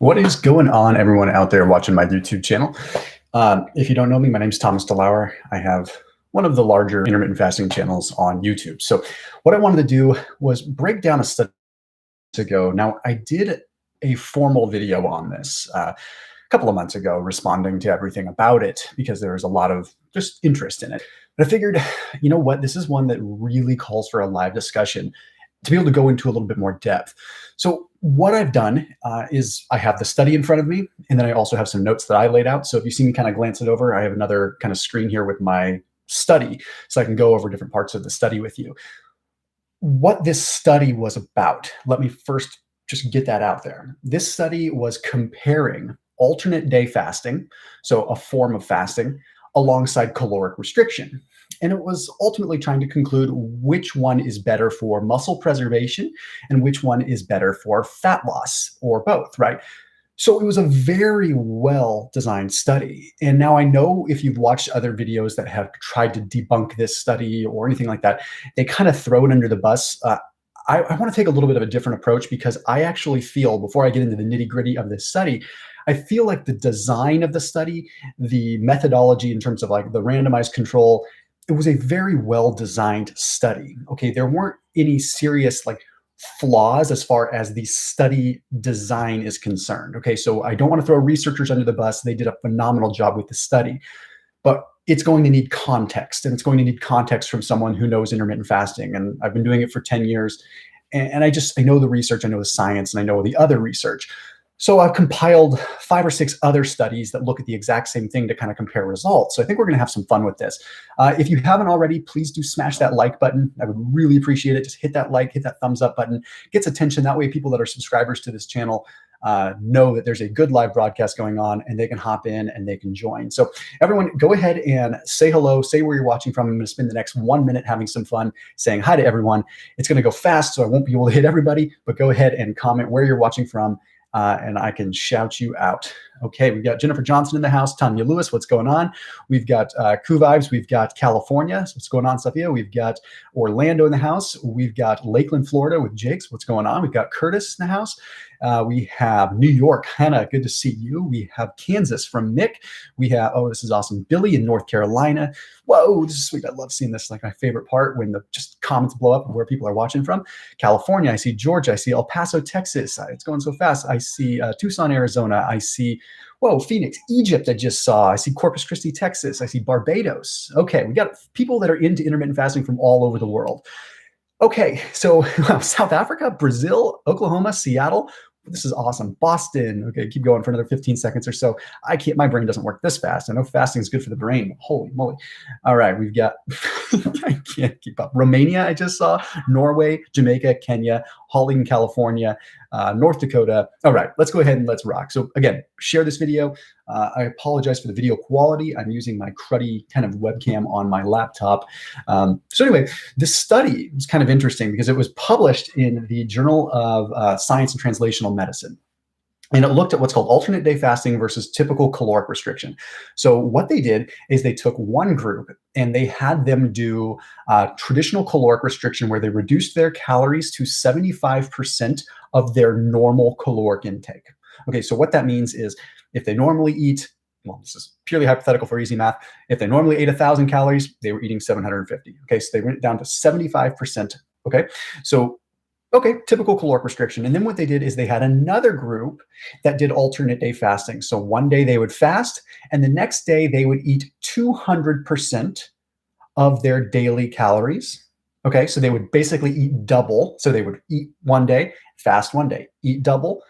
What is going on, everyone out there watching my YouTube channel? If you don't know me, my name is Thomas DeLauer. I have one of the larger intermittent fasting channels on YouTube. So what I wanted to do was break down a study ago. Now, I did a formal video on this a couple of months ago, responding to everything about it because there was a lot of just interest in it. But I figured, you know what, this is one that really calls for a live discussion to be able to go into a little bit more depth. So what I've done is I have the study in front of me, and then I also have some notes that I laid out. So if you see me kind of glance it over, I have another kind of screen here with my study, so I can go over different parts of the study with you. What this study was about, let me first just get that out there. This study was comparing alternate day fasting, so a form of fasting, alongside caloric restriction. And it was ultimately trying to conclude which one is better for muscle preservation and which one is better for fat loss, or both, right? So it was a very well-designed study. And now I know if you've watched other videos that have tried to debunk this study or anything like that, they kind of throw it under the bus. I want to take a little bit of a different approach because I actually feel, before I get into the nitty-gritty of this study, I feel like the design of the study, the methodology in terms of like the randomized control, it was a very well-designed study. Okay, there weren't any serious like flaws as far as the study design is concerned. Okay, so I don't want to throw researchers under the bus. They did a phenomenal job with the study, but it's going to need context, and it's going to need context from someone who knows intermittent fasting. And I've been doing it for 10 years, and I know the research, I know the science, and I know the other research. So I've compiled 5 or 6 other studies that look at the exact same thing to kind of compare results. So I think we're going to have some fun with this. If you haven't already, please do smash that like button. I would really appreciate it. Just hit that like, hit that thumbs up button. Gets attention. That way people that are subscribers to this channel know that there's a good live broadcast going on, and they can hop in and they can join. So everyone, go ahead and say hello, say where you're watching from. I'm going to spend the next 1 minute having some fun saying hi to everyone. It's going to go fast, so I won't be able to hit everybody, but go ahead and comment where you're watching from. And I can shout you out. Okay, we've got Jennifer Johnson in the house. Tanya Lewis, what's going on? We've got Koo Vibes. We've got California. So what's going on, Sophia? We've got Orlando in the house. We've got Lakeland, Florida with Jakes. What's going on? We've got Curtis in the house. We have New York. Hannah, good to see you. We have Kansas from Nick. We have, oh, this is awesome, Billy in North Carolina. Whoa, this is sweet. I love seeing this. Like my favorite part, when the just comments blow up where people are watching from. California, I see Georgia. I see El Paso, Texas. It's going so fast. I see Tucson, Arizona. I see, whoa, Phoenix, Egypt, I just saw. I see Corpus Christi, Texas. I see Barbados. Okay, we got people that are into intermittent fasting from all over the world. Okay, so South Africa, Brazil, Oklahoma, Seattle. This is awesome. Boston. Okay, keep going for another 15 seconds or so. I can't, my brain doesn't work this fast. I know fasting is good for the brain. Holy moly. All right, we've got, I can't keep up. Romania, I just saw. Norway, Jamaica, Kenya, Holling, California, North Dakota. All right, let's go ahead and let's rock. So again, share this video. I apologize for the video quality. I'm using my cruddy kind of webcam on my laptop. So anyway, this study was kind of interesting because it was published in the Journal of Science and Translational Medicine. And it looked at what's called alternate day fasting versus typical caloric restriction. So what they did is they took one group and they had them do traditional caloric restriction, where they reduced their calories to 75% of their normal caloric intake. Okay, so what that means is if they normally eat, well, this is purely hypothetical for easy math. If they normally ate 1,000 calories, they were eating 750. Okay, so they went down to 75%. Okay, so okay, typical caloric restriction. And then what they did is they had another group that did alternate day fasting. So one day they would fast, and the next day they would eat 200% of their daily calories. Okay, so they would basically eat double. So they would eat one day, fast one day, eat double,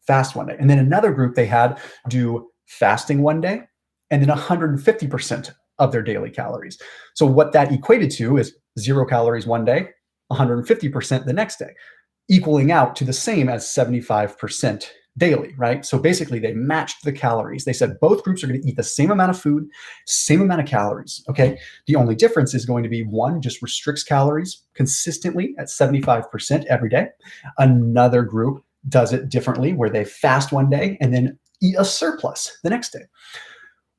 fast one day. And then another group they had do fasting one day, and then 150% of their daily calories. So what that equated to is 0 calories one day, 150% the next day, equaling out to the same as 75% daily, right? So basically they matched the calories. They said both groups are going to eat the same amount of food, same amount of calories, okay? The only difference is going to be one just restricts calories consistently at 75% every day. Another group does it differently, where they fast one day and then eat a surplus the next day.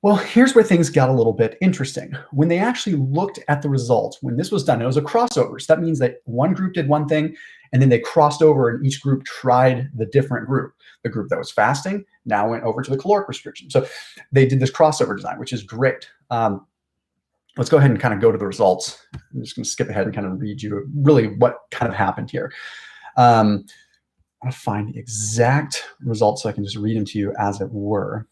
Well, here's where things got a little bit interesting. When they actually looked at the results, when this was done, it was a crossover. So that means that one group did one thing, And then they crossed over and each group tried the different group. The group that was fasting now went over to the caloric restriction. So they did this crossover design, which is great. Let's go ahead and kind of go to the results. I'm just going to skip ahead and kind of read you really what kind of happened here. I'm going to find the exact results so I can just read them to you as it were.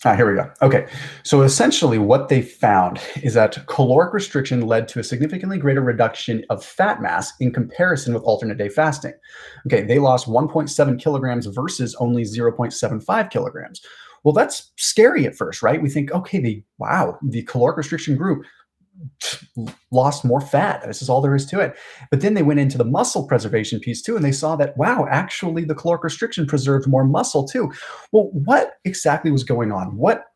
Here we go. Okay, so essentially what they found is that caloric restriction led to a significantly greater reduction of fat mass in comparison with alternate day fasting. Okay, they lost 1.7 kilograms versus only 0.75 kilograms. Well, that's scary at first, right? We think, okay, the caloric restriction group lost more fat. This is all there is to it. But then they went into the muscle preservation piece too, and they saw that, wow, actually the caloric restriction preserved more muscle too. Well, what exactly was going on? What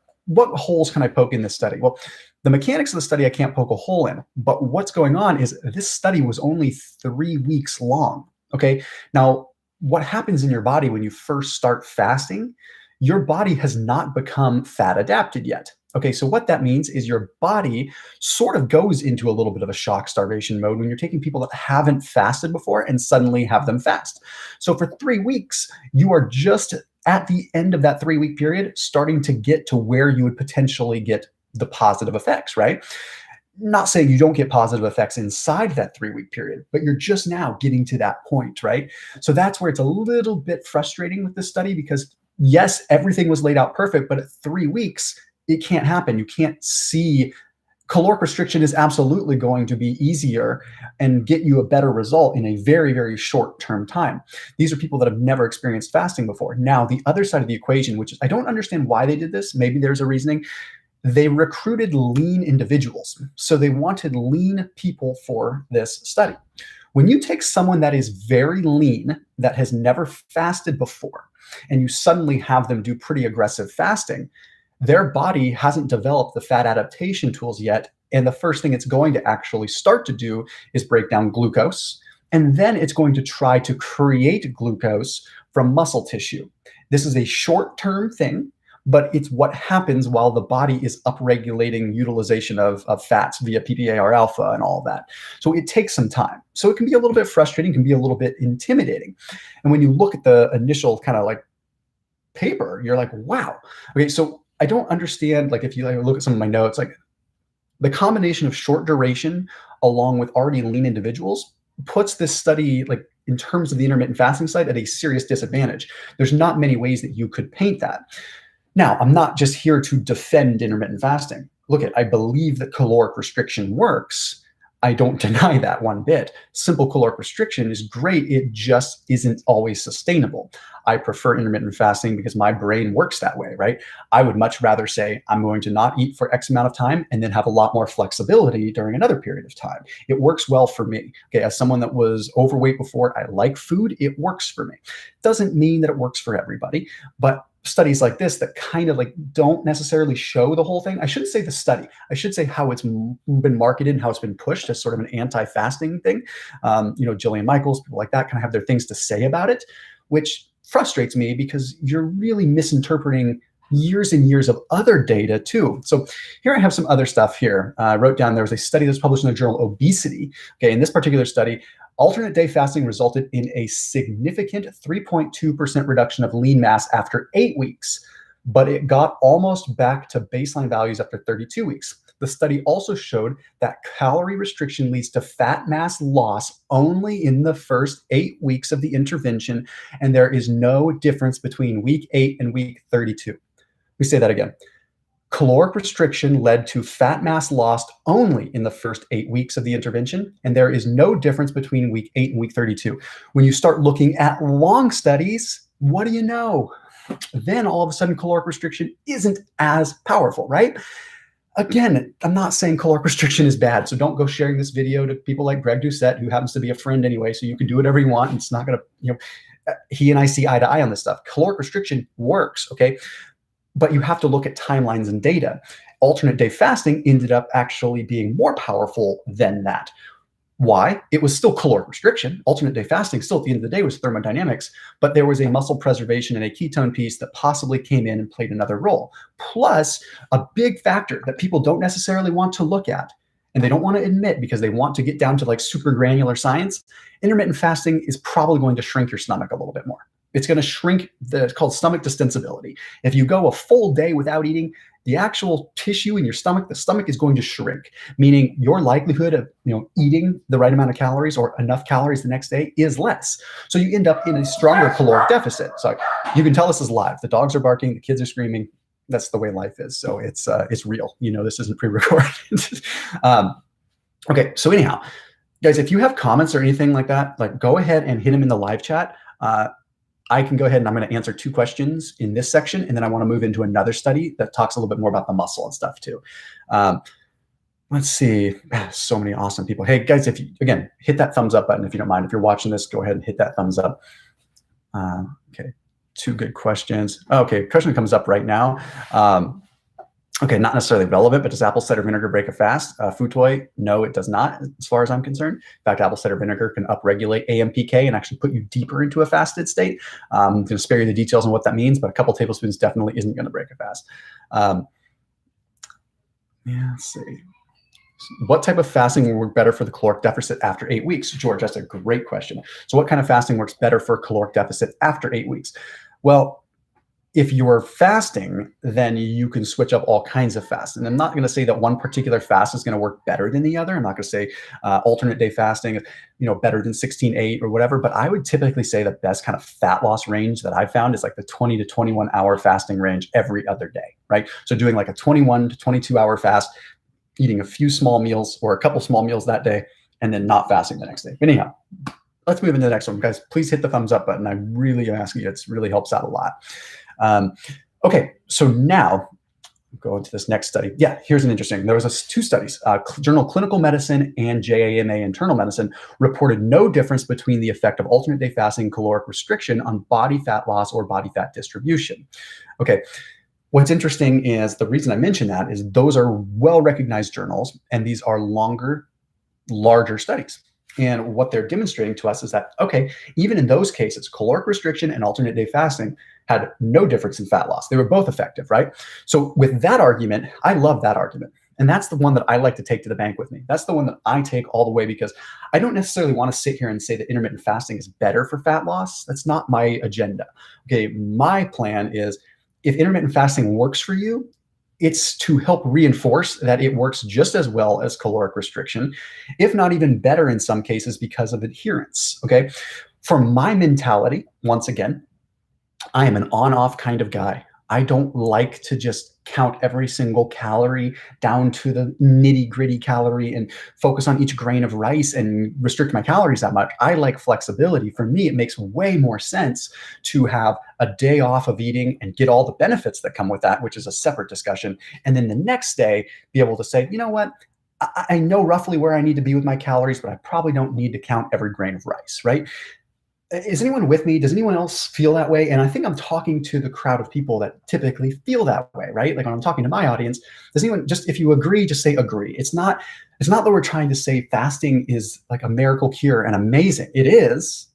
holes can I poke in this study? Well, the mechanics of the study I can't poke a hole in, but what's going on is this study was only 3 weeks long, okay? Now, what happens in your body when you first start fasting, your body has not become fat adapted yet. Okay, so what that means is your body sort of goes into a little bit of a shock starvation mode when you're taking people that haven't fasted before and suddenly have them fast. So for 3 weeks, you are just at the end of that 3-week period starting to get to where you would potentially get the positive effects, right? Not saying you don't get positive effects inside that 3-week period, but you're just now getting to that point, right? So that's where it's a little bit frustrating with this study because yes, everything was laid out perfect, but at 3 weeks, it can't happen. You can't see. Caloric restriction is absolutely going to be easier and get you a better result in a very, very short term time. These are people that have never experienced fasting before. Now, the other side of the equation, which is, I don't understand why they did this. Maybe there's a reasoning. They recruited lean individuals. So they wanted lean people for this study. When you take someone that is very lean, that has never fasted before, and you suddenly have them do pretty aggressive fasting, their body hasn't developed the fat adaptation tools yet. And the first thing it's going to actually start to do is break down glucose. And then it's going to try to create glucose from muscle tissue. This is a short-term thing, but it's what happens while the body is upregulating utilization of fats via PPAR alpha and all of that. So it takes some time. So it can be a little bit frustrating, can be a little bit intimidating. And when you look at the initial kind of like paper, you're like, wow. Okay, so I don't understand, like if you look at some of my notes, like the combination of short duration along with already lean individuals puts this study, like in terms of the intermittent fasting side, at a serious disadvantage. There's not many ways that you could paint that. Now, I'm not just here to defend intermittent fasting. Look, I believe that caloric restriction works. I don't deny that one bit. Simple caloric restriction is great. It just isn't always sustainable. I prefer intermittent fasting because my brain works that way, right? I would much rather say I'm going to not eat for X amount of time and then have a lot more flexibility during another period of time. It works well for me. Okay, as someone that was overweight before, I like food. It works for me. Doesn't mean that it works for everybody, but studies like this that kind of like don't necessarily show the whole thing. I shouldn't say the study. I should say how it's been marketed and how it's been pushed as sort of an anti-fasting thing. Jillian Michaels, people like that kind of have their things to say about it, which frustrates me because you're really misinterpreting years and years of other data too. So here I have some other stuff here. I wrote down there was a study that was published in the journal Obesity. Okay, in this particular study, alternate day fasting resulted in a significant 3.2% reduction of lean mass after 8 weeks, but it got almost back to baseline values after 32 weeks. The study also showed that calorie restriction leads to fat mass loss only in the first 8 weeks of the intervention, and there is no difference between week 8 and week 32. We say that again. Caloric restriction led to fat mass lost only in the first 8 weeks of the intervention, and there is no difference between week 8 and week 32. When you start looking at long studies, what do you know? Then all of a sudden, caloric restriction isn't as powerful, right? Again, I'm not saying caloric restriction is bad, so don't go sharing this video to people like Greg Doucette, who happens to be a friend anyway, so you can do whatever you want. And it's not going to, he and I see eye to eye on this stuff. Caloric restriction works, okay? But you have to look at timelines and data. Alternate day fasting ended up actually being more powerful than that. Why? It was still caloric restriction. Alternate day fasting still at the end of the day was thermodynamics, but there was a muscle preservation and a ketone piece that possibly came in and played another role. Plus, a big factor that people don't necessarily want to look at, and they don't want to admit because they want to get down to like super granular science, intermittent fasting is probably going to shrink your stomach a little bit more. It's going to shrink it's called stomach distensibility. If you go a full day without eating, the actual tissue in your stomach, the stomach is going to shrink, meaning your likelihood of eating the right amount of calories or enough calories the next day is less. So you end up in a stronger caloric deficit. So you can tell this is live. The dogs are barking, the kids are screaming. That's the way life is. So it's real. This isn't pre-recorded. Okay, so anyhow, guys, if you have comments or anything like that, like go ahead and hit them in the live chat. I can go ahead and I'm going to answer 2 questions in this section, and then I want to move into another study that talks a little bit more about the muscle and stuff too. Let's see. So many awesome people. Hey guys, if you, again, hit that thumbs up button if you don't mind. If you're watching this, go ahead and hit that thumbs up. Okay, 2 good questions. Okay, question comes up right now. Okay, not necessarily relevant, but does apple cider vinegar break a fast? Food toy, no, it does not, as far as I'm concerned. In fact, apple cider vinegar can upregulate AMPK and actually put you deeper into a fasted state. I'm going to spare you the details on what that means, but a couple tablespoons definitely isn't going to break a fast. Yeah, let's see. What type of fasting will work better for the caloric deficit after 8 weeks? George, that's a great question. So what kind of fasting works better for caloric deficit after 8 weeks? Well, if you're fasting, then you can switch up all kinds of fasts. And I'm not going to say that one particular fast is going to work better than the other. I'm not going to say alternate day fasting is better than 16-8 or whatever. But I would typically say the best kind of fat loss range that I've found is like the 20 to 21 hour fasting range every other day, right? So doing like a 21 to 22 hour fast, eating a few small meals or a couple small meals that day, and then not fasting the next day. But anyhow, let's move into the next one. Guys, please hit the thumbs up button. I really ask you. It really helps out a lot. Okay, so now go into this next study. Yeah, here's an interesting. There was 2 studies. Journal Clinical Medicine and JAMA Internal Medicine reported no difference between the effect of alternate day fasting and caloric restriction on body fat loss or body fat distribution. Okay, what's interesting is the reason I mention that is those are well-recognized journals, and these are longer, larger studies. And what they're demonstrating to us is that, okay, even in those cases, caloric restriction and alternate day fasting had no difference in fat loss. They were both effective, right? So with that argument, I love that argument. And that's the one that I like to take to the bank with me. That's the one that I take all the way because I don't necessarily want to sit here and say that intermittent fasting is better for fat loss. That's not my agenda. Okay, my plan is if intermittent fasting works for you, it's to help reinforce that it works just as well as caloric restriction, if not even better in some cases because of adherence, okay? For my mentality, once again, I am an on-off kind of guy. I don't like to just count every single calorie down to the nitty-gritty calorie and focus on each grain of rice and restrict my calories that much. I like flexibility. For me, it makes way more sense to have a day off of eating and get all the benefits that come with that, which is a separate discussion. And then the next day, be able to say, you know what? I know roughly where I need to be with my calories, but I probably don't need to count every grain of rice, right? Is anyone with me? Does anyone else feel that way? And I think I'm talking to the crowd of people that typically feel that way, right? Like when I'm talking to my audience, does anyone just, if you agree, just say agree. It's not that we're trying to say fasting is like a miracle cure and amazing. It is,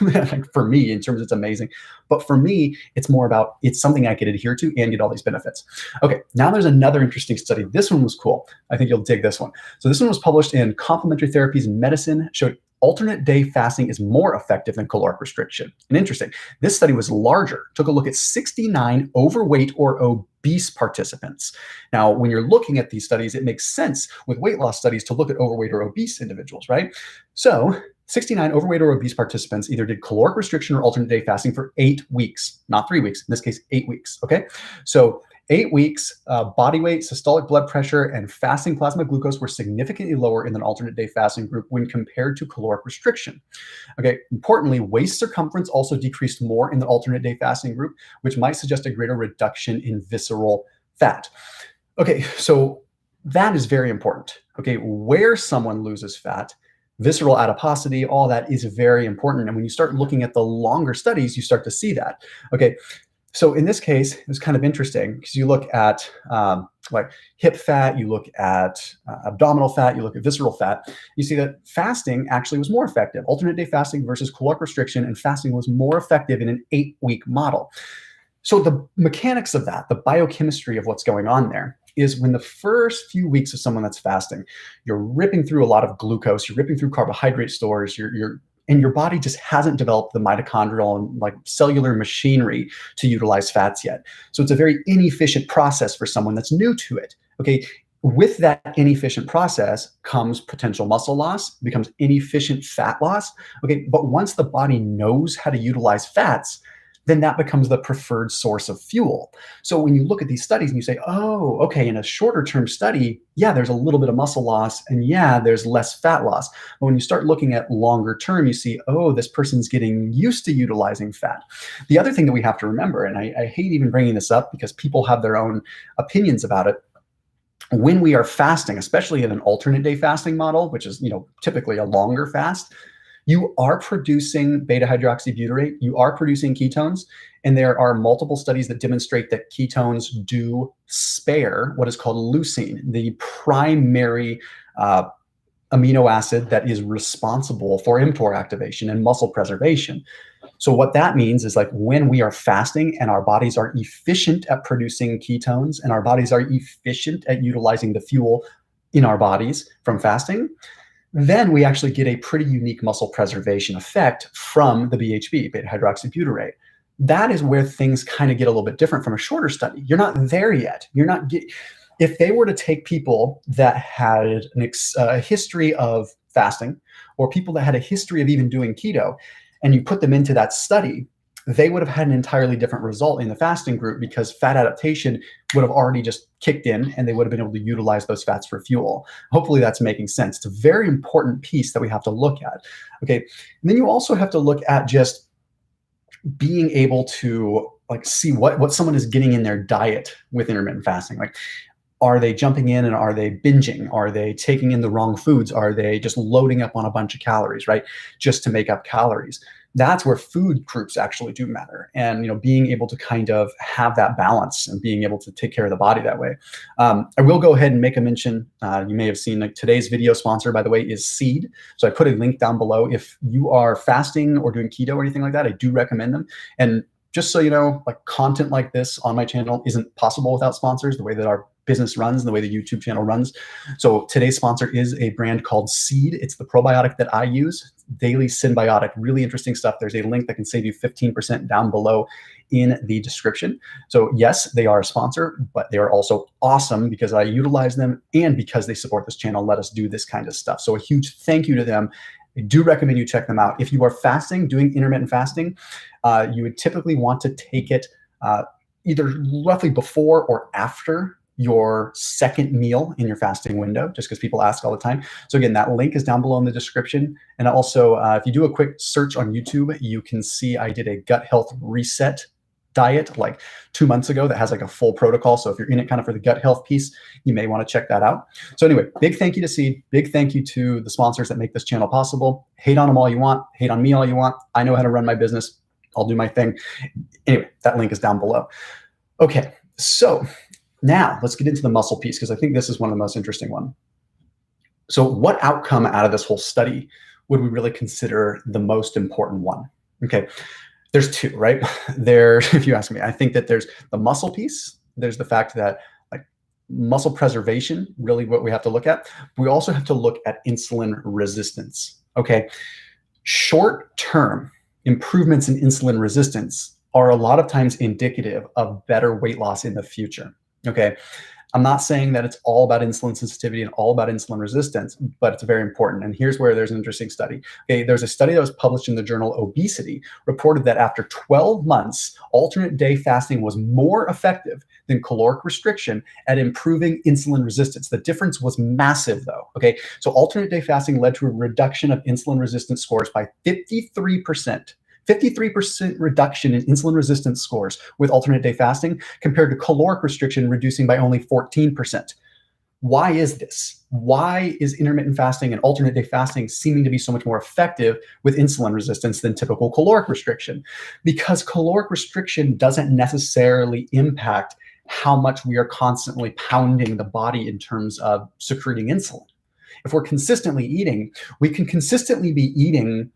like for me, in terms of it's amazing. But for me, it's more about it's something I could adhere to and get all these benefits. Okay, now there's another interesting study. This one was cool. I think you'll dig this one. So this one was published in Complementary Therapies in Medicine, showed alternate day fasting is more effective than caloric restriction. And interesting, this study was larger, took a look at 69 overweight or obese participants. Now, when you're looking at these studies, it makes sense with weight loss studies to look at overweight or obese individuals, right? So 69 overweight or obese participants either did caloric restriction or alternate day fasting for 8 weeks, not 3 weeks, in this case, 8 weeks, okay? So 8 weeks, body weight, systolic blood pressure, and fasting plasma glucose were significantly lower in an alternate day fasting group when compared to caloric restriction. Okay, importantly, waist circumference also decreased more in the alternate day fasting group, which might suggest a greater reduction in visceral fat. Okay, so that is very important. Okay, where someone loses fat, visceral adiposity, all that is very important. And when you start looking at the longer studies, you start to see that. Okay, so in this case, it was kind of interesting because you look at like hip fat, you look at abdominal fat, you look at visceral fat, you see that fasting actually was more effective. Alternate day fasting versus caloric restriction, and fasting was more effective in an 8-week model. So the mechanics of that, the biochemistry of what's going on there, is when the first few weeks of someone that's fasting, you're ripping through a lot of glucose, you're ripping through carbohydrate stores, and your body just hasn't developed the mitochondrial and like cellular machinery to utilize fats yet. So it's a very inefficient process for someone that's new to it. Okay. With that inefficient process comes potential muscle loss, becomes inefficient fat loss. Okay. But once the body knows how to utilize fats, then that becomes the preferred source of fuel. So when you look at these studies and you say, oh, okay, in a shorter term study, yeah, there's a little bit of muscle loss and yeah, there's less fat loss. But when you start looking at longer term, you see, oh, this person's getting used to utilizing fat. The other thing that we have to remember, and I hate even bringing this up because people have their own opinions about it, when we are fasting, especially in an alternate day fasting model, which is, typically a longer fast, you are producing beta hydroxybutyrate, you are producing ketones, and there are multiple studies that demonstrate that ketones do spare what is called leucine, the primary amino acid that is responsible for mTOR activation and muscle preservation. So what that means is like when we are fasting and our bodies are efficient at producing ketones and our bodies are efficient at utilizing the fuel in our bodies from fasting, then we actually get a pretty unique muscle preservation effect from the BHB, beta hydroxybutyrate. That is where things kind of get a little bit different from a shorter study. You're not there yet. If they were to take people that had a history of fasting or people that had a history of even doing keto and you put them into that study, they would have had an entirely different result in the fasting group because fat adaptation would have already just kicked in and they would have been able to utilize those fats for fuel. Hopefully that's making sense. It's a very important piece that we have to look at. Okay. And then you also have to look at just being able to like see what someone is getting in their diet with intermittent fasting. Like, are they jumping in and are they binging? Are they taking in the wrong foods? Are they just loading up on a bunch of calories, right? Just to make up calories. That's where food groups actually do matter. And, being able to kind of have that balance and being able to take care of the body that way. I will go ahead and make a mention. You may have seen like today's video sponsor, by the way, is Seed. So I put a link down below. If you are fasting or doing keto or anything like that, I do recommend them. And just so you know, like content like this on my channel isn't possible without sponsors, the way that our business runs and the way the YouTube channel runs. So today's sponsor is a brand called Seed. It's the probiotic that I use, Daily Synbiotic. Really interesting stuff. There's a link that can save you 15% down below in the description. So yes, they are a sponsor, but they are also awesome because I utilize them and because they support this channel, let us do this kind of stuff. So a huge thank you to them. I do recommend you check them out. If you are fasting, doing intermittent fasting, you would typically want to take it either roughly before or after your second meal in your fasting window, just because people ask all the time. So again, that link is down below in the description. And also, if you do a quick search on YouTube, you can see I did a gut health reset diet like 2 months ago that has like a full protocol. So if you're in it kind of for the gut health piece, you may want to check that out. So anyway, big thank you to Seed. Big thank you to the sponsors that make this channel possible. Hate on them all you want. Hate on me all you want. I know how to run my business. I'll do my thing. Anyway, that link is down below. Okay, so now let's get into the muscle piece because I think this is one of the most interesting ones. So what outcome out of this whole study would we really consider the most important one? Okay, there's two, right? If you ask me, I think that there's the muscle piece. There's the fact that like muscle preservation, really what we have to look at. We also have to look at insulin resistance. Okay, short-term improvements in insulin resistance are a lot of times indicative of better weight loss in the future. Okay, I'm not saying that it's all about insulin sensitivity and all about insulin resistance, but it's very important. And here's where there's an interesting study. Okay, there's a study that was published in the journal Obesity, reported that after 12 months, alternate day fasting was more effective than caloric restriction at improving insulin resistance. The difference was massive though. Okay, so alternate day fasting led to a reduction of insulin resistance scores by 53%. 53% reduction in insulin resistance scores with alternate day fasting compared to caloric restriction reducing by only 14%. Why is this? Why is intermittent fasting and alternate day fasting seeming to be so much more effective with insulin resistance than typical caloric restriction? Because caloric restriction doesn't necessarily impact how much we are constantly pounding the body in terms of secreting insulin. If we're consistently eating, we can consistently be eating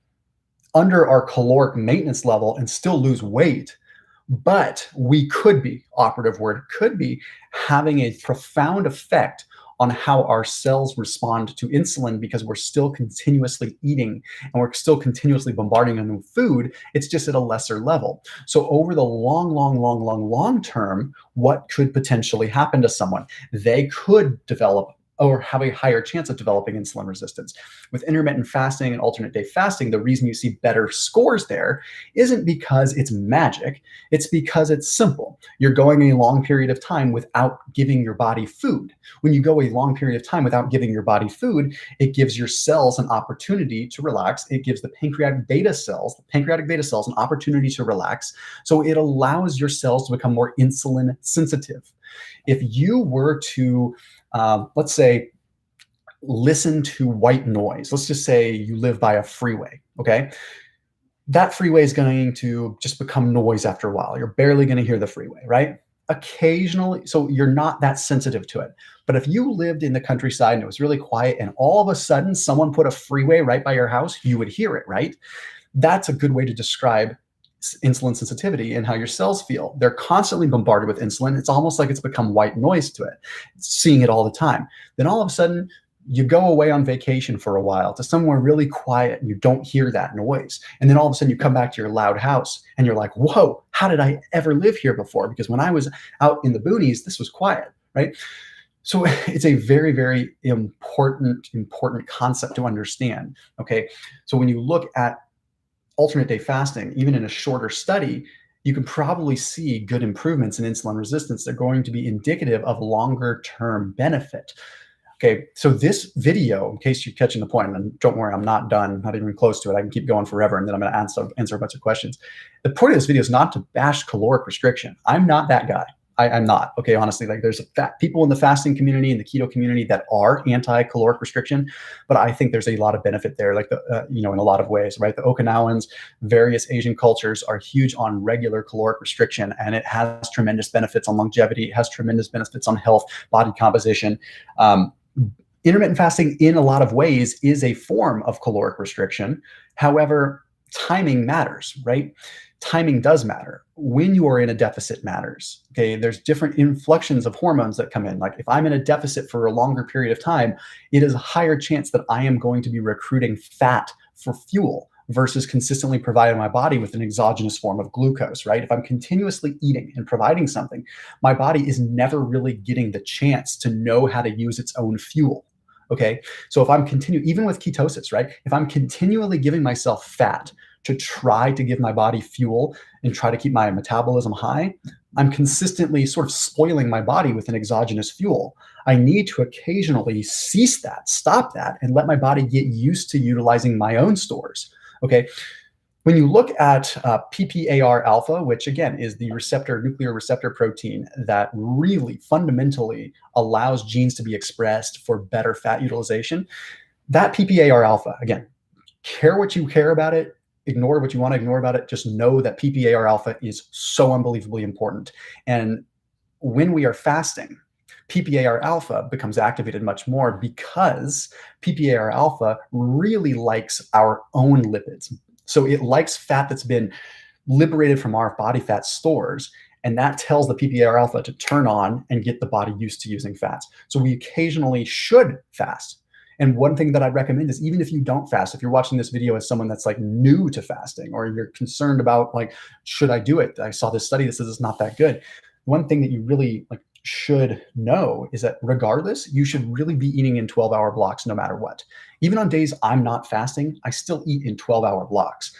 under our caloric maintenance level and still lose weight. but we could be, operative word, could be having a profound effect on how our cells respond to insulin because we're still continuously eating and we're still continuously bombarding them with food. It's just at a lesser level. So over the long term, what could potentially happen to someone? They could develop or have a higher chance of developing insulin resistance. With intermittent fasting and alternate day fasting, the reason you see better scores there isn't because it's magic, it's because it's simple. You're going a long period of time without giving your body food. When you go a long period of time without giving your body food, it gives your cells an opportunity to relax. It gives the pancreatic beta cells an opportunity to relax. So it allows your cells to become more insulin sensitive. If you were to let's say, listen to white noise. Let's just say you live by a freeway, okay? That freeway is going to just become noise after a while. You're barely going to hear the freeway, right? Occasionally, so you're not that sensitive to it. But if you lived in the countryside and it was really quiet and all of a sudden someone put a freeway right by your house, you would hear it, right? That's a good way to describe insulin sensitivity and how your cells feel. They're constantly bombarded with insulin. It's almost like it's become white noise to it, seeing it all the time. Then all of a sudden, you go away on vacation for a while to somewhere really quiet and you don't hear that noise. And then all of a sudden you come back to your loud house and you're like, whoa, how did I ever live here before? Because when I was out in the boonies, this was quiet, right? So it's a very, very important concept to understand, okay? So when you look at alternate day fasting, even in a shorter study, you can probably see good improvements in insulin resistance. They're going to be indicative of longer term benefit. Okay, so this video, in case you're catching the point, and don't worry, I'm not done, not even close to it. I can keep going forever, and then I'm going to answer a bunch of questions. The point of this video is not to bash caloric restriction. I'm not that guy. I'm not, okay, honestly. Like, there's people in the fasting community and the keto community that are anti-caloric restriction, but I think there's a lot of benefit there, like in a lot of ways, right? The Okinawans, various Asian cultures are huge on regular caloric restriction, and it has tremendous benefits on longevity. It has tremendous benefits on health, body composition. Intermittent fasting, in a lot of ways, is a form of caloric restriction. However, timing matters, right? Timing does matter. When you are in a deficit matters. Okay, there's different influxes of hormones that come in. Like if I'm in a deficit for a longer period of time, it is a higher chance that I am going to be recruiting fat for fuel versus consistently providing my body with an exogenous form of glucose, right? If I'm continuously eating and providing something, my body is never really getting the chance to know how to use its own fuel. Okay, so if I'm even with ketosis, right? If I'm continually giving myself fat to try to give my body fuel and try to keep my metabolism high, I'm consistently sort of spoiling my body with an exogenous fuel. I need to occasionally cease that, stop that, and let my body get used to utilizing my own stores. Okay. When you look at PPAR alpha, which again is the nuclear receptor protein that really fundamentally allows genes to be expressed for better fat utilization, that PPAR alpha, again, care what you care about it, ignore what you want to ignore about it, just know that PPAR alpha is so unbelievably important. And when we are fasting, PPAR alpha becomes activated much more because PPAR alpha really likes our own lipids. So it likes fat that's been liberated from our body fat stores, and that tells the PPAR alpha to turn on and get the body used to using fats. So we occasionally should fast. And one thing that I recommend is, even if you don't fast, if you're watching this video as someone that's like new to fasting, or you're concerned about like, should I do it? I saw this study that says it's not that good. One thing that you really should know is that regardless, you should really be eating in 12-hour blocks no matter what. Even on days I'm not fasting, I still eat in 12-hour blocks.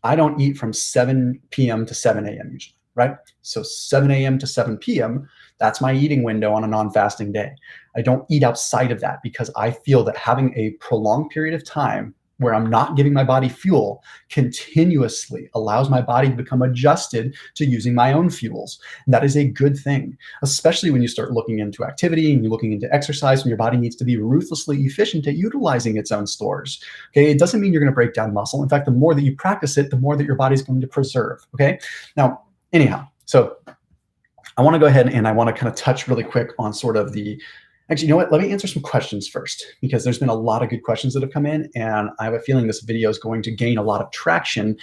I don't eat from 7 p.m. to 7 a.m. usually, right? So 7 a.m. to 7 p.m., that's my eating window on a non-fasting day. I don't eat outside of that because I feel that having a prolonged period of time where I'm not giving my body fuel continuously allows my body to become adjusted to using my own fuels. And that is a good thing, especially when you start looking into activity and you're looking into exercise, when your body needs to be ruthlessly efficient at utilizing its own stores. Okay, it doesn't mean you're going to break down muscle. In fact, the more that you practice it, the more that your body's going to preserve. Okay, now, anyhow, so I want to go ahead and I want to kind of touch really quick on sort of actually, you know what? Let me answer some questions first, because there's been a lot of good questions that have come in, and I have a feeling this video is going to gain a lot of traction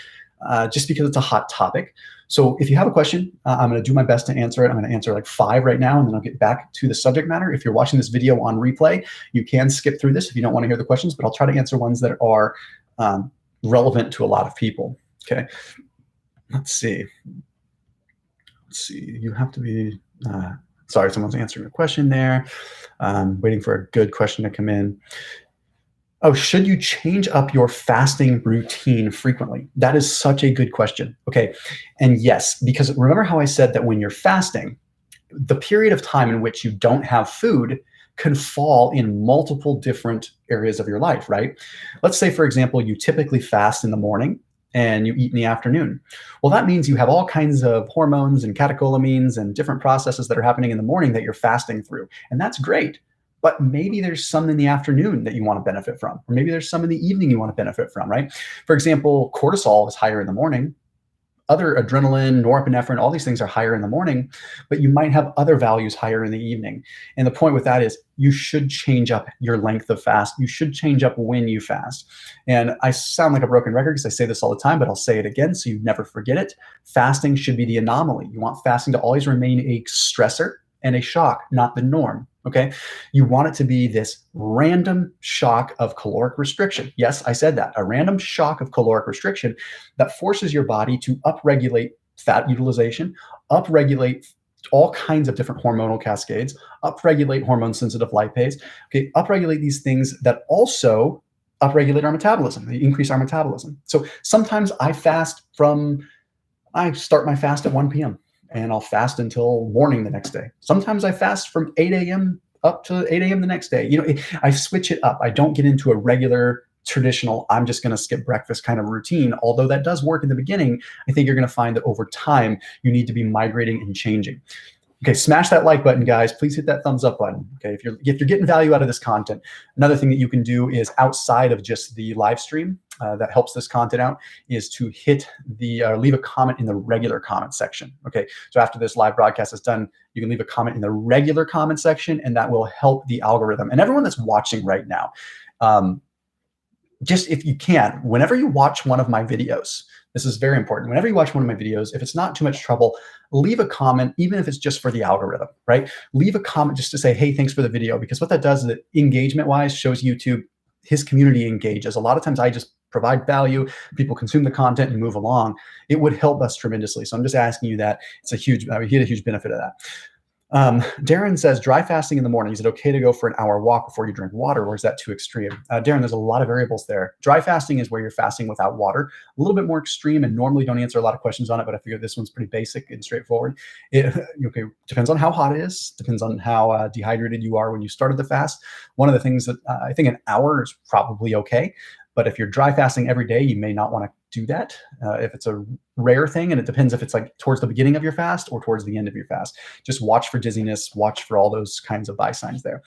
just because it's a hot topic. So if you have a question, I'm going to do my best to answer it. I'm going to answer like 5 right now, and then I'll get back to the subject matter. If you're watching this video on replay, you can skip through this if you don't want to hear the questions, but I'll try to answer ones that are relevant to a lot of people. Okay. Let's see. You have to be, sorry, someone's answering a question there. Waiting for a good question to come in. Oh, should you change up your fasting routine frequently? That is such a good question. Okay. And yes, because remember how I said that when you're fasting, the period of time in which you don't have food can fall in multiple different areas of your life, right? Let's say, for example, you typically fast in the morning and you eat in the afternoon. Well, that means you have all kinds of hormones and catecholamines and different processes that are happening in the morning that you're fasting through. And that's great. But maybe there's some in the afternoon that you want to benefit from, or maybe there's some in the evening you want to benefit from, right? For example, cortisol is higher in the morning. Other adrenaline, norepinephrine, all these things are higher in the morning, but you might have other values higher in the evening. And the point with that is you should change up your length of fast. You should change up when you fast. And I sound like a broken record because I say this all the time, but I'll say it again so you never forget it. Fasting should be the anomaly. You want fasting to always remain a stressor and a shock, not the norm. Okay. You want it to be this random shock of caloric restriction. Yes, I said that. A random shock of caloric restriction that forces your body to upregulate fat utilization, upregulate all kinds of different hormonal cascades, upregulate hormone sensitive lipase, okay, upregulate these things that also upregulate our metabolism, they increase our metabolism. So sometimes I start my fast at 1 p.m. and I'll fast until morning the next day. Sometimes I fast from 8 a.m. up to 8 a.m. the next day. I switch it up. I don't get into a regular, traditional, I'm just going to skip breakfast kind of routine. Although that does work in the beginning, I think you're going to find that over time, you need to be migrating and changing. Okay, smash that like button, guys. Please hit that thumbs up button. Okay, if you're getting value out of this content, another thing that you can do is outside of just the live stream that helps this content out is to hit the leave a comment in the regular comment section. Okay, so after this live broadcast is done, you can leave a comment in the regular comment section, and that will help the algorithm. And everyone that's watching right now, just if you can, whenever you watch one of my videos, this is very important. Whenever you watch one of my videos, if it's not too much trouble, leave a comment, even if it's just for the algorithm, right? Leave a comment just to say, hey, thanks for the video, because what that does is it engagement-wise shows YouTube his community engages. A lot of times I just provide value, people consume the content and move along. It would help us tremendously. So I'm just asking you that. It's a huge, you get a huge benefit of that. Darren says, dry fasting in the morning, is it okay to go for an hour walk before you drink water, or is that too extreme? Darren, there's a lot of variables there. Dry fasting is where you're fasting without water, a little bit more extreme, and normally don't answer a lot of questions on it, but I figure this one's pretty basic and straightforward. Okay, depends on how hot it is, depends on how dehydrated you are when you started the fast. One of the things that I think an hour is probably okay. But if you're dry fasting every day, you may not want to do that. If it's a rare thing, and it depends if it's like towards the beginning of your fast or towards the end of your fast. Just watch for dizziness, watch for all those kinds of by signs there.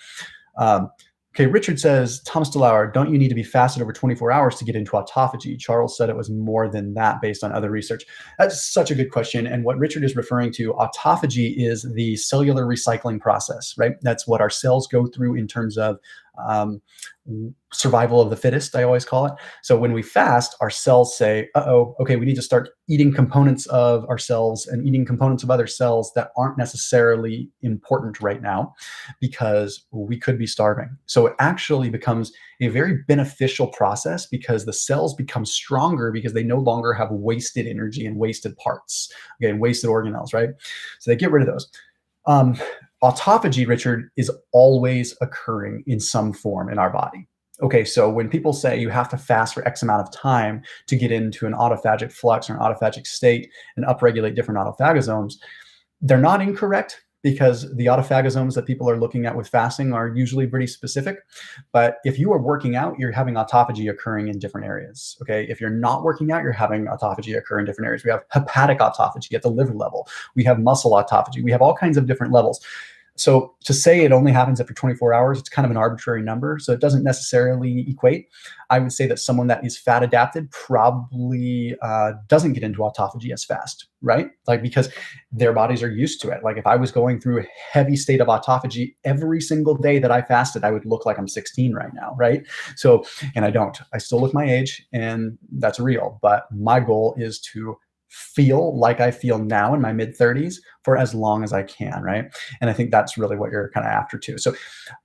Okay, Richard says, Thomas DeLauer, don't you need to be fasted over 24 hours to get into autophagy? Charles said it was more than that based on other research. That's such a good question. And what Richard is referring to, autophagy is the cellular recycling process, right? That's what our cells go through in terms of survival of the fittest, I always call it. So when we fast, our cells say, uh-oh, okay, we need to start eating components of ourselves and eating components of other cells that aren't necessarily important right now because we could be starving. So it actually becomes a very beneficial process because the cells become stronger because they no longer have wasted energy and wasted parts, okay, and wasted organelles, right? So they get rid of those. Autophagy, Richard, is always occurring in some form in our body. Okay, so when people say you have to fast for X amount of time to get into an autophagic flux or an autophagic state and upregulate different autophagosomes, they're not incorrect because the autophagosomes that people are looking at with fasting are usually pretty specific. But if you are working out, you're having autophagy occurring in different areas. Okay, if you're not working out, you're having autophagy occur in different areas. We have hepatic autophagy at the liver level. We have muscle autophagy. We have all kinds of different levels. So to say it only happens after 24 hours, it's kind of an arbitrary number. So it doesn't necessarily equate. I would say that someone that is fat adapted probably doesn't get into autophagy as fast, right? Like, because their bodies are used to it. Like if I was going through a heavy state of autophagy every single day that I fasted, I would look like I'm 16 right now, right? So, and I don't. I still look my age, and that's real. But my goal is to feel like I feel now in my mid 30s for as long as I can, right? And I think that's really what you're kind of after too. So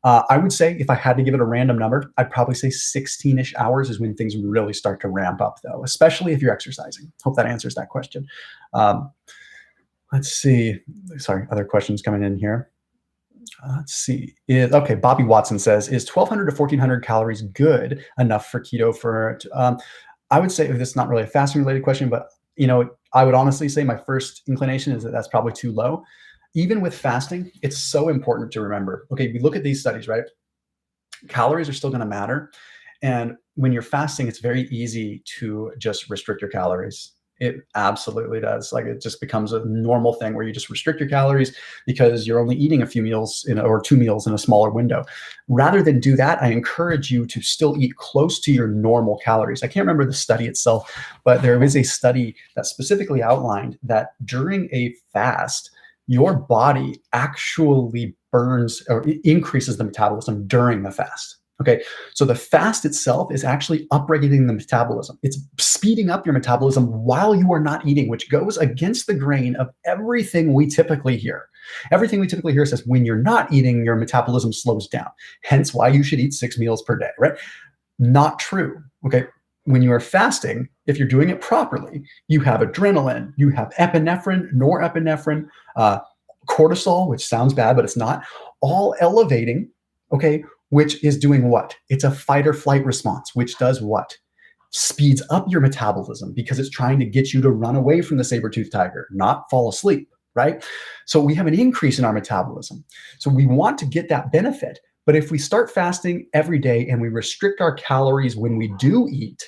I would say if I had to give it a random number, I'd probably say 16-ish hours is when things really start to ramp up though, especially if you're exercising. Hope that answers that question. Let's see. Sorry, other questions coming in here. Let's see. Okay, Bobby Watson says, is 1,200 to 1,400 calories good enough for keto for, I would say this is not really a fasting related question, but I would honestly say my first inclination is that that's probably too low. Even with fasting, it's so important to remember, okay, we look at these studies, right? Calories are still going to matter. And when you're fasting, it's very easy to just restrict your calories. It absolutely does. Like it just becomes a normal thing where you just restrict your calories because you're only eating a few meals or 2 meals in a smaller window. Rather than do that, I encourage you to still eat close to your normal calories. I can't remember the study itself, but there is a study that specifically outlined that during a fast, your body actually burns or increases the metabolism during the fast. Okay, so the fast itself is actually upregulating the metabolism. It's speeding up your metabolism while you are not eating, which goes against the grain of everything we typically hear. Everything we typically hear says when you're not eating, your metabolism slows down. Hence why you should eat 6 meals per day, right? Not true, okay? When you are fasting, if you're doing it properly, you have adrenaline, you have epinephrine, norepinephrine, cortisol, which sounds bad, but it's not, all elevating, okay? Which is doing what? It's a fight or flight response, which does what? Speeds up your metabolism because it's trying to get you to run away from the saber-toothed tiger, not fall asleep, right? So we have an increase in our metabolism. So we want to get that benefit. But if we start fasting every day and we restrict our calories when we do eat,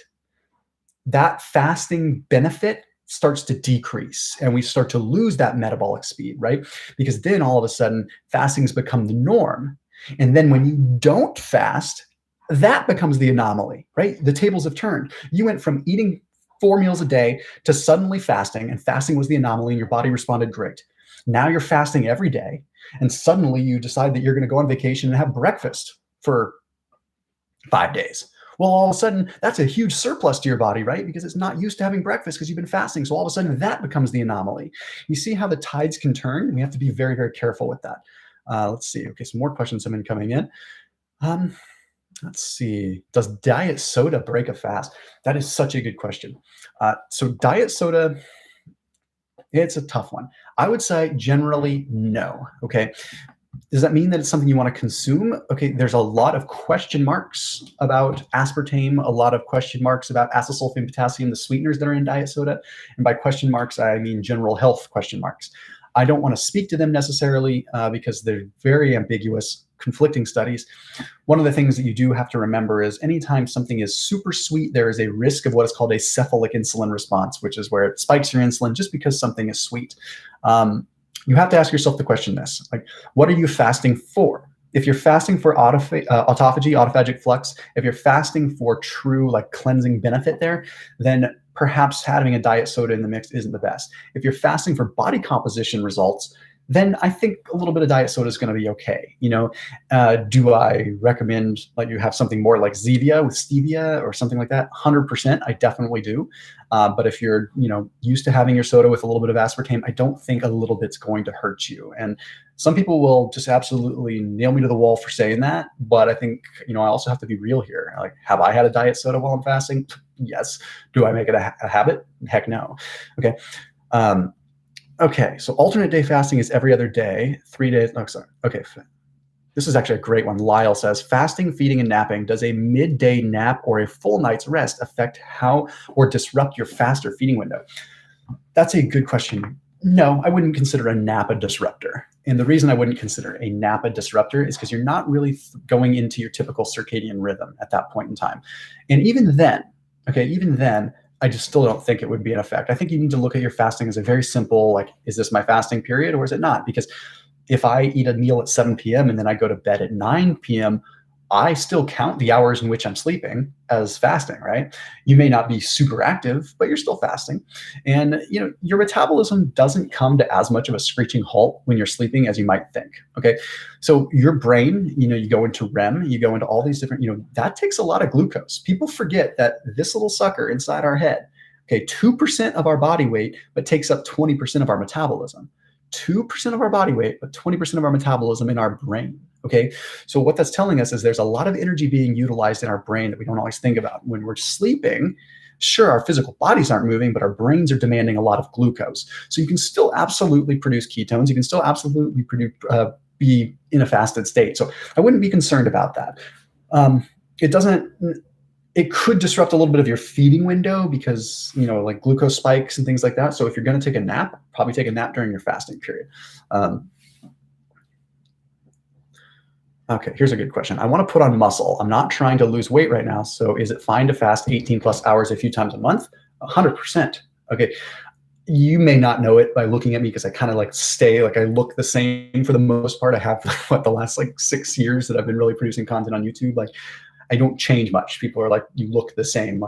that fasting benefit starts to decrease and we start to lose that metabolic speed, right? Because then all of a sudden fasting's become the norm. And then when you don't fast, that becomes the anomaly, right? The tables have turned. You went from eating 4 meals a day to suddenly fasting, and fasting was the anomaly and your body responded great. Now you're fasting every day, and suddenly you decide that you're going to go on vacation and have breakfast for 5 days. Well, all of a sudden, that's a huge surplus to your body, right? Because it's not used to having breakfast because you've been fasting. So all of a sudden, that becomes the anomaly. You see how the tides can turn? We have to be very, very careful with that. Let's see. Okay, some more questions have been coming in. Let's see. Does diet soda break a fast? That is such a good question. So diet soda, it's a tough one. I would say generally no. Okay. Does that mean that it's something you want to consume? Okay, there's a lot of question marks about aspartame, a lot of question marks about acesulfame potassium, the sweeteners that are in diet soda. And by question marks, I mean general health question marks. I don't want to speak to them necessarily because they're very ambiguous, conflicting studies. One of the things that you do have to remember is anytime something is super sweet, there is a risk of what is called a cephalic insulin response, which is where it spikes your insulin just because something is sweet. You have to ask yourself the question this, like, what are you fasting for? If you're fasting for autophagy, autophagic flux, if you're fasting for true like cleansing benefit there, then perhaps having a diet soda in the mix isn't the best. If you're fasting for body composition results, then I think a little bit of diet soda is going to be okay. Do I recommend like you have something more like Zevia with stevia or something like that? 100%, I definitely do. But if you're, used to having your soda with a little bit of aspartame, I don't think a little bit's going to hurt you. And some people will just absolutely nail me to the wall for saying that. But I think, I also have to be real here. Like, have I had a diet soda while I'm fasting? Yes. Do I make it a habit? Heck no. Okay. Okay, so alternate day fasting is every other day, 3 days. Oh, sorry. Okay, this is actually a great one. Lyle says, fasting, feeding, and napping. Does a midday nap or a full night's rest affect how or disrupt your fast or feeding window? That's a good question. No, I wouldn't consider a nap a disruptor. And the reason I wouldn't consider a nap a disruptor is because you're not really going into your typical circadian rhythm at that point in time. And even then, I just still don't think it would be an effect. I think you need to look at your fasting as a very simple, like, is this my fasting period or is it not? Because if I eat a meal at 7 p.m. and then I go to bed at 9 p.m., I still count the hours in which I'm sleeping as fasting, right? You may not be super active, but you're still fasting. And your metabolism doesn't come to as much of a screeching halt when you're sleeping as you might think. Okay. So your brain, you go into REM, you go into all these different, that takes a lot of glucose. People forget that this little sucker inside our head, okay, 2% of our body weight, but takes up 20% of our metabolism. 2% of our body weight, but 20% of our metabolism in our brain. Okay. So what that's telling us is there's a lot of energy being utilized in our brain that we don't always think about. When we're sleeping, sure, our physical bodies aren't moving, but our brains are demanding a lot of glucose. So you can still absolutely produce ketones. You can still absolutely be in a fasted state. So I wouldn't be concerned about that. It could disrupt a little bit of your feeding window because, like glucose spikes and things like that. So if you're going to take a nap, probably take a nap during your fasting period. Okay, here's a good question. I want to put on muscle. I'm not trying to lose weight right now. So is it fine to fast 18 plus hours a few times a month? 100%. Okay. You may not know it by looking at me because I kind of I look the same for the most part. I have the last 6 years that I've been really producing content on YouTube. I don't change much. People are like, you look the same.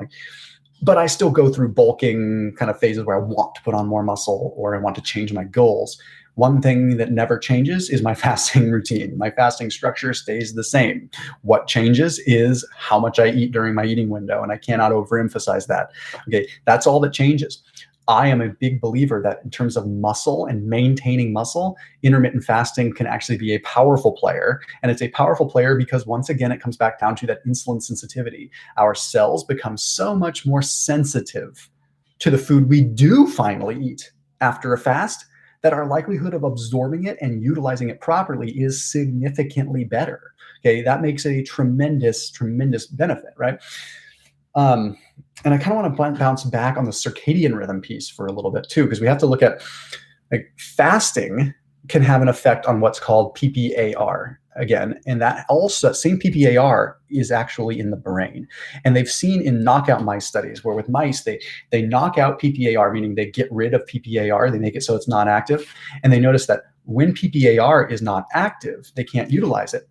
But I still go through bulking kind of phases where I want to put on more muscle or I want to change my goals. One thing that never changes is my fasting routine. My fasting structure stays the same. What changes is how much I eat during my eating window, and I cannot overemphasize that. Okay, that's all that changes. I am a big believer that in terms of muscle and maintaining muscle, intermittent fasting can actually be a powerful player. And it's a powerful player because once again, it comes back down to that insulin sensitivity. Our cells become so much more sensitive to the food we do finally eat after a fast that our likelihood of absorbing it and utilizing it properly is significantly better. Okay, that makes a tremendous, tremendous benefit, right? And I kind of want to bounce back on the circadian rhythm piece for a little bit too, because we have to look at fasting can have an effect on what's called PPAR again. And that also, same PPAR is actually in the brain. And they've seen in knockout mice studies where with mice, they knock out PPAR, meaning they get rid of PPAR, they make it so it's not active. And they notice that when PPAR is not active, they can't utilize it.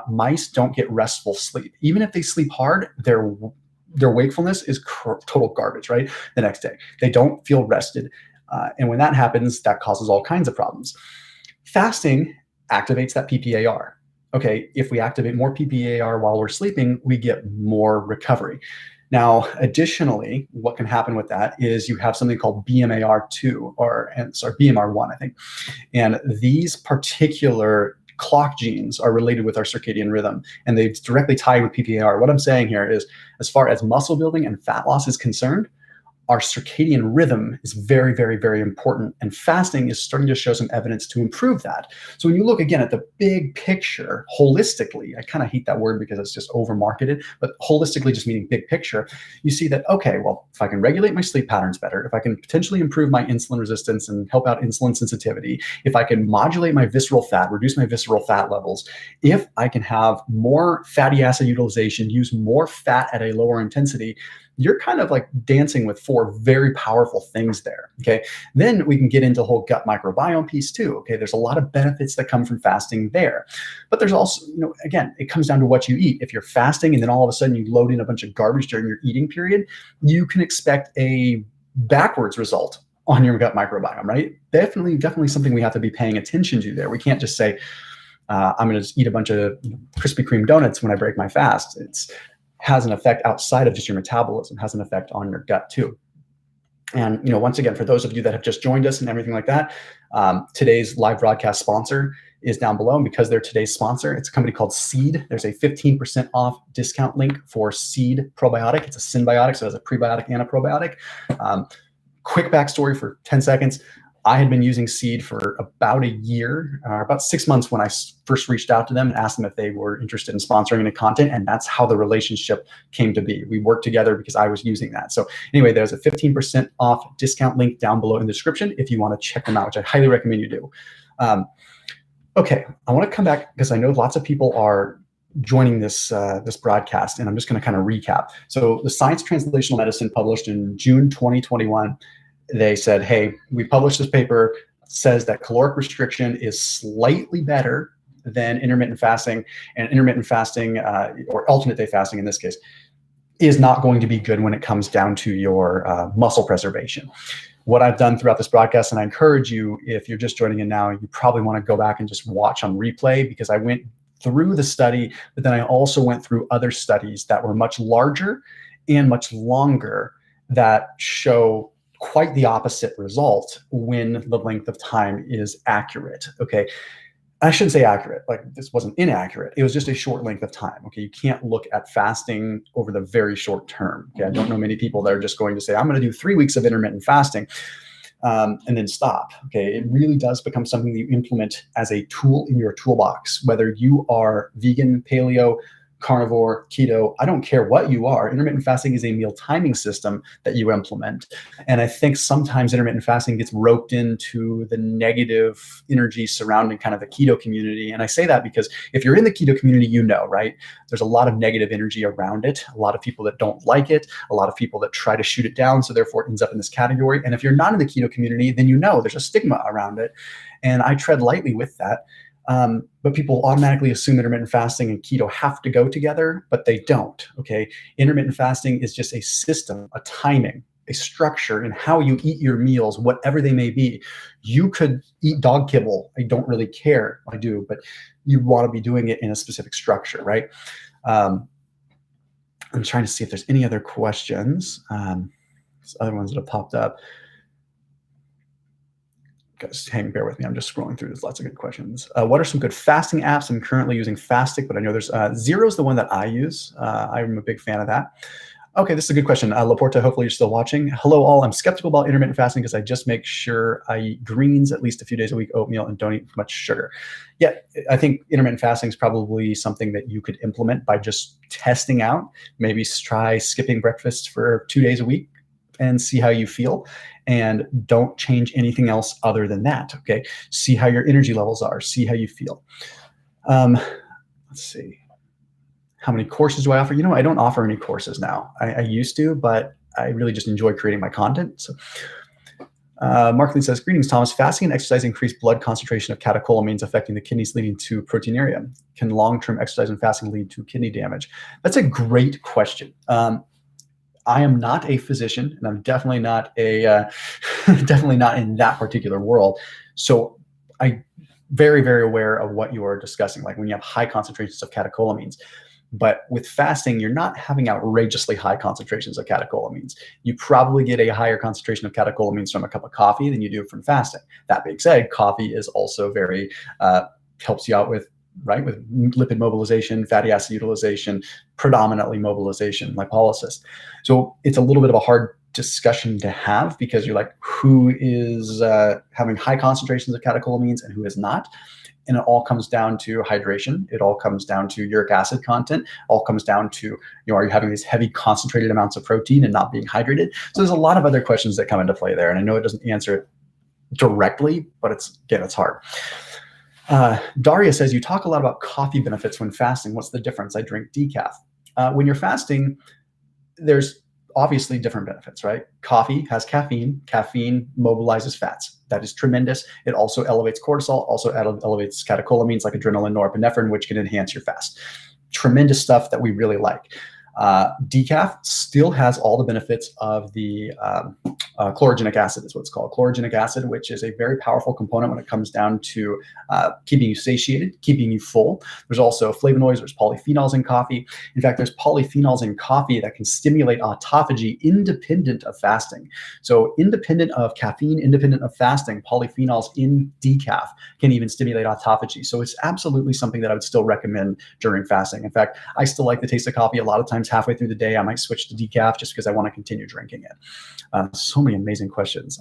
Mice don't get restful sleep. Even if they sleep hard, their wakefulness is total garbage, right? The next day, they don't feel rested. And when that happens, that causes all kinds of problems. Fasting activates that PPAR. Okay, if we activate more PPAR while we're sleeping, we get more recovery. Now, additionally, what can happen with that is you have something called BMAR2 or BMR1, I think. And these particular clock genes are related with our circadian rhythm, and they directly tie with PPAR. What I'm saying here is, as far as muscle building and fat loss is concerned, our circadian rhythm is very, very, very important. And fasting is starting to show some evidence to improve that. So when you look again at the big picture, holistically, I kind of hate that word because it's just over marketed, but holistically just meaning big picture, you see that, okay, well, if I can regulate my sleep patterns better, if I can potentially improve my insulin resistance and help out insulin sensitivity, if I can modulate my visceral fat, reduce my visceral fat levels, if I can have more fatty acid utilization, use more fat at a lower intensity, you're kind of dancing with four very powerful things there. Okay. Then we can get into the whole gut microbiome piece too. Okay. There's a lot of benefits that come from fasting there. But there's also, again, it comes down to what you eat. If you're fasting and then all of a sudden you load in a bunch of garbage during your eating period, you can expect a backwards result on your gut microbiome, right? Definitely something we have to be paying attention to there. We can't just say, I'm going to just eat a bunch of Krispy Kreme donuts when I break my fast. It's has an effect outside of just your metabolism, has an effect on your gut too. And, once again, for those of you that have just joined us and everything like that, today's live broadcast sponsor is down below. And because they're today's sponsor, it's a company called Seed. There's a 15% off discount link for Seed Probiotic. It's a symbiotic, so it has a prebiotic and a probiotic. Quick backstory for 10 seconds. I had been using Seed for about a year, about 6 months when I first reached out to them and asked them if they were interested in sponsoring the content. And that's how the relationship came to be. We worked together because I was using that. So anyway, there's a 15% off discount link down below in the description if you want to check them out, which I highly recommend you do. Okay, I want to come back because I know lots of people are joining this broadcast, and I'm just going to kind of recap. So the Science Translational Medicine published in June 2021, they said, hey, we published this paper says that caloric restriction is slightly better than intermittent fasting, and intermittent fasting, or alternate day fasting in this case, is not going to be good when it comes down to your muscle preservation. What I've done throughout this broadcast, and I encourage you, if you're just joining in now, you probably want to go back and just watch on replay, because I went through the study, but then I also went through other studies that were much larger and much longer that show quite the opposite result when the length of time is accurate. Okay. I shouldn't say accurate, like this wasn't inaccurate. It was just a short length of time. Okay. You can't look at fasting over the very short term. Okay. I don't know many people that are just going to say, I'm going to do 3 weeks of intermittent fasting and then stop. Okay. It really does become something that you implement as a tool in your toolbox, whether you are vegan, paleo, carnivore, keto, I don't care what you are. Intermittent fasting is a meal timing system that you implement. And I think sometimes intermittent fasting gets roped into the negative energy surrounding kind of the keto community. And I say that because if you're in the keto community, you know, right? There's a lot of negative energy around it, a lot of people that don't like it, a lot of people that try to shoot it down. So therefore it ends up in this category. And if you're not in the keto community, then you know there's a stigma around it. And I tread lightly with that. But people automatically assume intermittent fasting and keto have to go together, but they don't, okay? Intermittent fasting is just a system, a timing, a structure in how you eat your meals, whatever they may be. You could eat dog kibble. I don't really care. I do, but you want to be doing it in a specific structure, right? I'm trying to see if there's any other questions. There's other ones that have popped up. Guys, bear with me. I'm just scrolling through. There's lots of good questions. What are some good fasting apps? I'm currently using Fastic, but I know there's Zero is the one that I use. I'm a big fan of that. Okay, this is a good question. Laporta, hopefully you're still watching. Hello all. I'm skeptical about intermittent fasting because I just make sure I eat greens at least a few days a week, oatmeal, and don't eat much sugar. Yeah, I think intermittent fasting is probably something that you could implement by just testing out. Maybe try skipping breakfast for 2 days a week and see how you feel. And don't change anything else other than that, okay? See how your energy levels are. See how you feel. Let's see. How many courses do I offer? You know, I don't offer any courses now. I used to, but I really just enjoy creating my content. So, Mark Lee says, greetings, Thomas. Fasting and exercise increase blood concentration of catecholamines affecting the kidneys, leading to proteinuria. Can long-term exercise and fasting lead to kidney damage? That's a great question. I am not a physician, and I'm definitely not definitely not in that particular world. So I'm very, very aware of what you are discussing, like when you have high concentrations of catecholamines. But with fasting, you're not having outrageously high concentrations of catecholamines. You probably get a higher concentration of catecholamines from a cup of coffee than you do from fasting. That being said, coffee is also very, helps you out with lipid mobilization, fatty acid utilization, predominantly mobilization, lipolysis. So it's a little bit of a hard discussion to have because you're like, who is having high concentrations of catecholamines and who is not? And it all comes down to hydration. It all comes down to uric acid content. It all comes down to, are you having these heavy concentrated amounts of protein and not being hydrated? So there's a lot of other questions that come into play there. And I know it doesn't answer it directly, but it's hard. Daria says, you talk a lot about coffee benefits when fasting. What's the difference? I drink decaf. When you're fasting, there's obviously different benefits, right? Coffee has caffeine. Caffeine mobilizes fats. That is tremendous. It also elevates cortisol, also elevates catecholamines like adrenaline, norepinephrine, which can enhance your fast. Tremendous stuff that we really like. Decaf still has all the benefits of the chlorogenic acid is what it's called. Chlorogenic acid, which is a very powerful component when it comes down to keeping you satiated, keeping you full. There's also flavonoids, there's polyphenols in coffee. In fact, there's polyphenols in coffee that can stimulate autophagy independent of fasting. So independent of caffeine, independent of fasting, polyphenols in decaf can even stimulate autophagy. So it's absolutely something that I would still recommend during fasting. In fact, I still like the taste of coffee. A lot of times halfway through the day, I might switch to decaf just because I want to continue drinking it. So many amazing questions.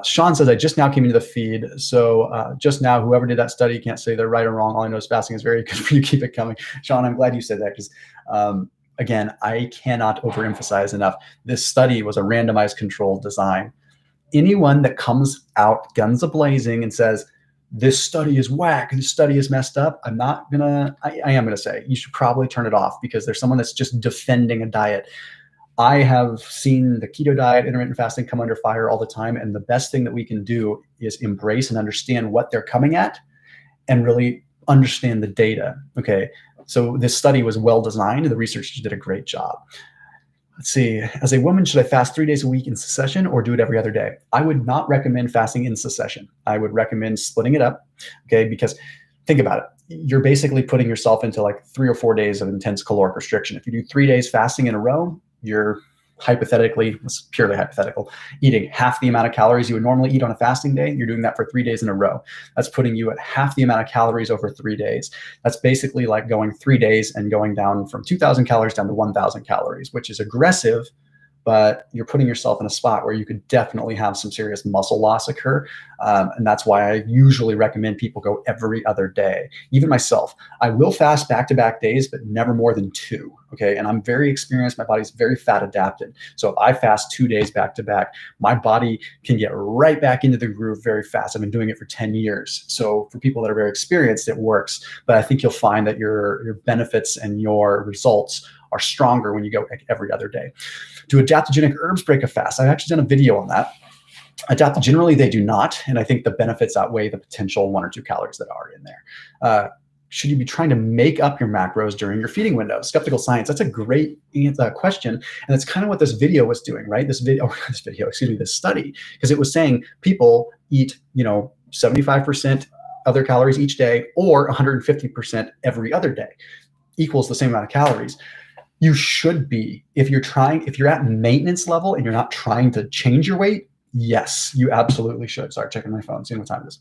Sean says, I just now came into the feed. So just now, whoever did that study can't say they're right or wrong. All I know is fasting is very good for you. Keep it coming. Sean, I'm glad you said that because again, I cannot overemphasize enough. This study was a randomized controlled design. Anyone that comes out guns a-blazing and says, this study is whack, this study is messed up, I am gonna say you should probably turn it off because there's someone that's just defending a diet. I have seen the keto diet, intermittent fasting come under fire all the time. And the best thing that we can do is embrace and understand what they're coming at and really understand the data. Okay. So this study was well designed and the researchers did a great job. Let's see. As a woman, should I fast 3 days a week in succession or do it every other day? I would not recommend fasting in succession. I would recommend splitting it up. Okay. Because think about it. You're basically putting yourself into like 3 or 4 days of intense caloric restriction. If you do 3 days fasting in a row, you're hypothetically, it's purely hypothetical, eating half the amount of calories you would normally eat on a fasting day. You're doing that for 3 days in a row. That's putting you at half the amount of calories over 3 days. That's basically like going 3 days and going down from 2,000 calories down to 1,000 calories, which is aggressive, but you're putting yourself in a spot where you could definitely have some serious muscle loss occur. And that's why I usually recommend people go every other day. Even myself, I will fast back-to-back days, but never more than 2. Okay. And I'm very experienced. My body's very fat adapted. So if I fast 2 days back-to-back, my body can get right back into the groove very fast. I've been doing it for 10 years. So for people that are very experienced, it works. But I think you'll find that your benefits and your results are stronger when you go every other day. Do adaptogenic herbs break a fast? I've actually done a video on that. Generally, they do not. And I think the benefits outweigh the potential 1 or 2 calories that are in there. Should you be trying to make up your macros during your feeding window? Skeptical science. That's a great question. And that's kind of what this video was doing, right? This study, because it was saying people eat, 75% of their calories each day or 150% every other day equals the same amount of calories. You should be, if you're at maintenance level and you're not trying to change your weight, yes, you absolutely should. Sorry, checking my phone, seeing what time it is.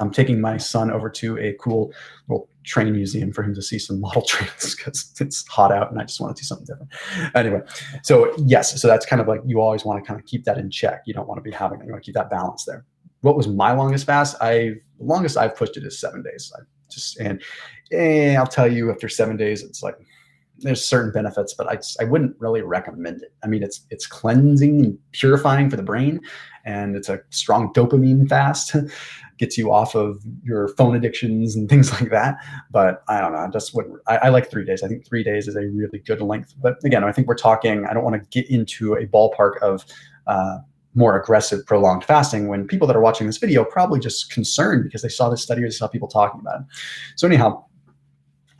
I'm taking my son over to a cool little train museum for him to see some model trains because it's hot out and I just want to see something different. Anyway, so yes, so that's kind of like, you always want to kind of keep that in check. You don't want to be having, you want to keep that balance there. What was my longest fast? The longest I've pushed it is 7 days. And I'll tell you, after 7 days, it's like, there's certain benefits, but I wouldn't really recommend it. I mean, it's cleansing and purifying for the brain, and it's a strong dopamine fast, gets you off of your phone addictions and things like that. But I don't know, I like 3 days. I think 3 days is a really good length. But again, I think we're talking, I don't want to get into a ballpark of more aggressive prolonged fasting when people that are watching this video are probably just concerned because they saw this study or they saw people talking about it. So anyhow,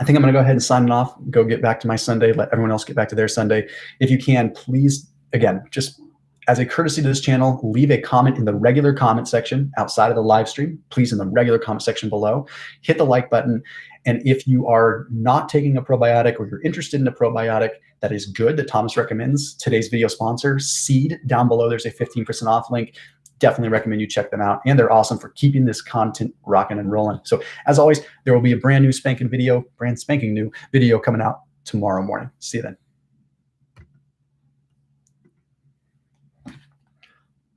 I think I'm going to go ahead and sign it off, go get back to my Sunday, let everyone else get back to their Sunday. If you can, please, again, just as a courtesy to this channel, leave a comment in the regular comment section outside of the live stream, please, in the regular comment section below, hit the like button. And if you are not taking a probiotic or you're interested in a probiotic that is good, that Thomas recommends, today's video sponsor, Seed, down below, there's a 15% off link. Definitely recommend you check them out. And they're awesome for keeping this content rocking and rolling. So as always, there will be a brand spanking new video coming out tomorrow morning. See you then.